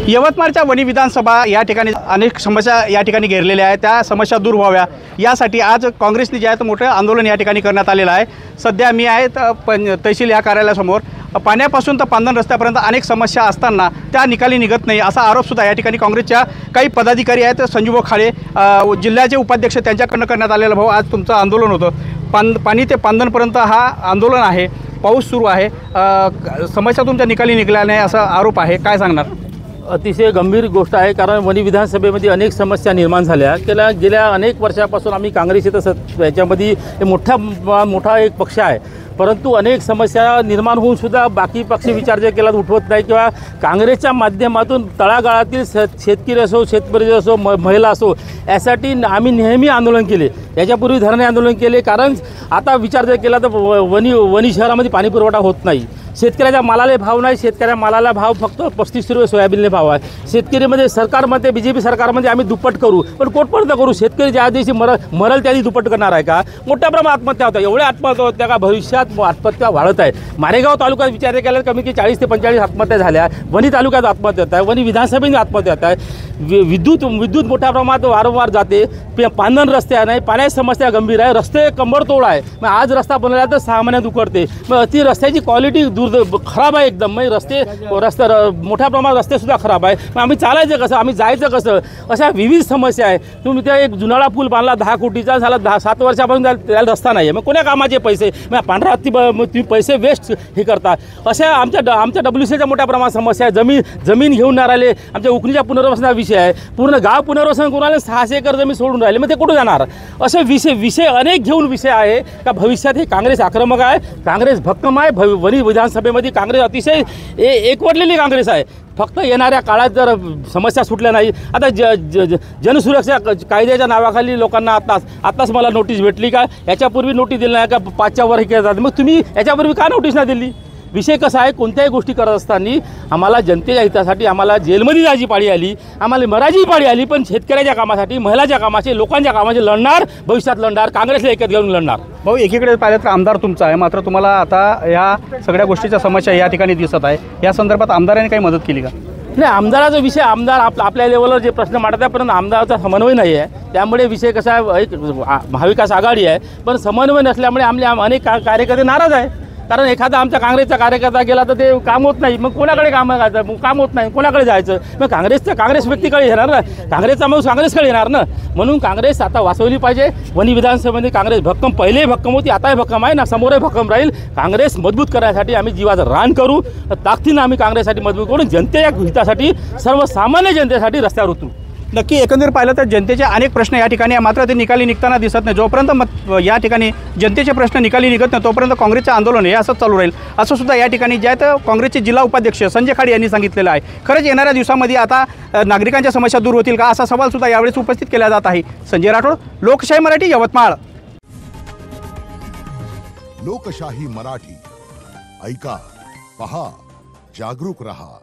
यवतमाळच्या वणी विधानसभा या ठिकाणी अनेक समस्या या ठिकाणी घेरलेल्या आहेत। त्या समस्या दूर व्हाव्या यासाठी आज काँग्रेसने जे आहे मोठे आंदोलन या ठिकाणी करण्यात आलेलं आहे। सध्या मी आहे तहसील या कार्यालयासमोर। पाण्यापासून तर पांदन रस्त्यापर्यंत अनेक समस्या असताना त्या निकाली निघत नाही असा आरोप सुद्धा या ठिकाणी काँग्रेसच्या काही पदाधिकारी आहेत। संजूभाऊ खाडे जिल्ह्याचे उपाध्यक्ष त्यांच्याकडून करण्यात आलेलं। भाऊ, आज तुमचं आंदोलन होतं, पाणी ते पांदनपर्यंत हा आंदोलन आहे, पाऊस सुरू आहे, समस्या तुमच्या निकाली निघाल्या नाही असा आरोप आहे, काय सांगणार? अतिशय गंभीर गोष्ट आहे, कारण वणी विधानसभेमध्ये अनेक समस्या निर्माण झाल्या। गेल्या अनेक वर्षापासून आम्ही काँग्रेस इथं याच्यामध्ये मोठा एक पक्ष आहे, परंतु अनेक समस्या निर्माण होऊन सुद्धा बाकी पक्ष विचार जे केला उठवत नाही किंवा काँग्रेसच्या माध्यमातून तळागाळातील शेतकरी असो, शेतकरी असो, महिला असो, यासाठी आम्ही नेहमी आंदोलन केले। याच्यापूर्वी धरणे आंदोलन केले, कारण आता विचार जर केला तर वणी शहरामध्ये पाणी पुरवठा होत नाही। शेतकऱ्याच्या मालाला भाव नाही, शेतकऱ्या मालाला भाव फक्त 35 रुपये सोयाबीनले भाव आहे। शेतकरीमध्ये सरकारमध्ये बीजेपी सरकारमध्ये आम्ही दुप्पट करू, पण कोटपर्यंत करू? शेतकरी ज्या दिवशी मरल त्या दिवशी दुप्पट करणार आहे का? मोठ्या प्रमाणात आत्महत्या होतात, एवढ्या आत्महत्या होत्या का भविष्यात आत्महत्या वाढत आहे। मारेगाव तालुक्यात विचार केला कमी की 40 ते 45 आत्महत्या झाल्या। वणी तालुक्यात आत्महत्या होत आहे, वणी विधानसभेने आत्महत्या होत आहे। विद्युत मोठ्या प्रमाणात वारंवार जाते, पांदन रस्ते नाही, पाण्याची समस्या गंभीर आहे, रस्ते कंबरतोड आहे। मग आज रस्ता बनवला तर 6 महिन्यात उकडते। मग ती रस्त्याची क्वालिटी खराब आहे एकदम। मग रस्ते मोठ्या प्रमाणात रस्ते सुद्धा खराब आहे। मग आम्ही चालायचं कसं, आम्ही जायचं कसं? अशा विविध समस्या आहे। तुम्ही त्या एक जुनाळा पूल बांधला 10 कोटीचा, झाला 7 वर्षापासून त्याला रस्ता नाही आहे। मग कोण्या कामाचे पैसे? मग पांढरा तुम्ही पैसे वेस्ट हे करता। अशा आमच्या WCच्या मोठ्या प्रमाणात समस्या आहे। जमीन घेऊन नाही राहिले, आमच्या उकणीच्या पुनर्वसनाचा विषय आहे। पूर्ण गाव पुनर्वसन करून राहिले, 600 एकर जमीन सोडून राहिले, मग ते कुठं जाणार? असे विषय अनेक घेऊन विषय आहे का भविष्यात हे काँग्रेस आक्रमक आहे, काँग्रेस भक्कम आहे। वणी विधानसभेमध्ये काँग्रेस अतिशय एकवटलेली काँग्रेस आहे। फक्त येणाऱ्या काळात जर समस्या सुटल्या नाही, आता जनसुरक्षा कायद्याच्या नावाखाली लोकांना आत्ताच मला नोटीस भेटली का? याच्यापूर्वी नोटीस दिली नाही का? 5च्या वर हे केलं जातं, मग तुम्ही याच्यापूर्वी का नोटीस नाही दिली? विषय कसा आहे, कोणत्याही गोष्टी करत असताना आम्हाला जनतेच्या हितासाठी आम्हाला जेलमध्ये जायची पाळी आली, आम्हाला मराठी पाळी आली, पण शेतकऱ्याच्या कामासाठी, महिलाच्या कामाचे, लोकांच्या कामाचे लढणार, भविष्यात लढणार, काँग्रेसला एकत्र घेऊन लढणार। भाऊ, एकीकडे पाहिलं तर आमदार तुमचा आहे, मात्र तुम्हाला आता या सगळ्या गोष्टीच्या समस्या या ठिकाणी दिसत आहे। या संदर्भात आमदारांनी काही मदत केली का? नाही, आमदाराचा विषय आपल्या लेवलवर जे प्रश्न मांडत आहे, परंतु आमदाराचा समन्वय नाही आहे। त्यामुळे विषय कसा आहे, एक महाविकास आघाडी आहे, पण समन्वय नसल्यामुळे अनेक कार्यकर्ते नाराज आहे। कारण एखादा आमच्या काँग्रेसचा कार्यकर्ता गेला तर ते काम होत नाही, मग कोणाकडे काम होत नाही, कोणाकडे जायचं? मग काँग्रेस व्यक्तीकडे येणार ना, काँग्रेसचा मग काँग्रेसकडे येणार ना। म्हणून काँग्रेस आता वाचवली पाहिजे। वणी विधानसभेमध्ये काँग्रेस भक्कम, पहिलेही भक्कम होती, आताही भक्कम आहे ना, समोरही भक्कम राहील। काँग्रेस मजबूत करण्यासाठी आम्ही जीवाचं रान करू, ताकदीनं आम्ही काँग्रेससाठी मजबूत करून जनतेच्या हितासाठी, सर्वसामान्य जनतेसाठी रस्त्यावर उतरू। नक्की एकंदरीत पाहिलं तर जनतेचे अनेक प्रश्न या ठिकाणी आहे, मात्र ते निकाली निघताना दिसत नाही। जोपर्यंत या ठिकाणी जनतेचे प्रश्न निकाली निघत नाही तोपर्यंत काँग्रेसचं आंदोलन हे असंच चालू राहील, असं सुद्धा या ठिकाणी जे आहेत काँग्रेसचे जिल्हा उपाध्यक्ष संजय खाडे यांनी सांगितलेलं आहे। खरंच येणाऱ्या दिवसामध्ये आता नागरिकांच्या समस्या दूर होतील का, असा सवाल सुद्धा यावेळेस उपस्थित केला जात आहे। संजय राठोड, लोकशाही मराठी, यवतमाळ। लोकशाही मराठी, ऐका, पहा, जागरूक रहा।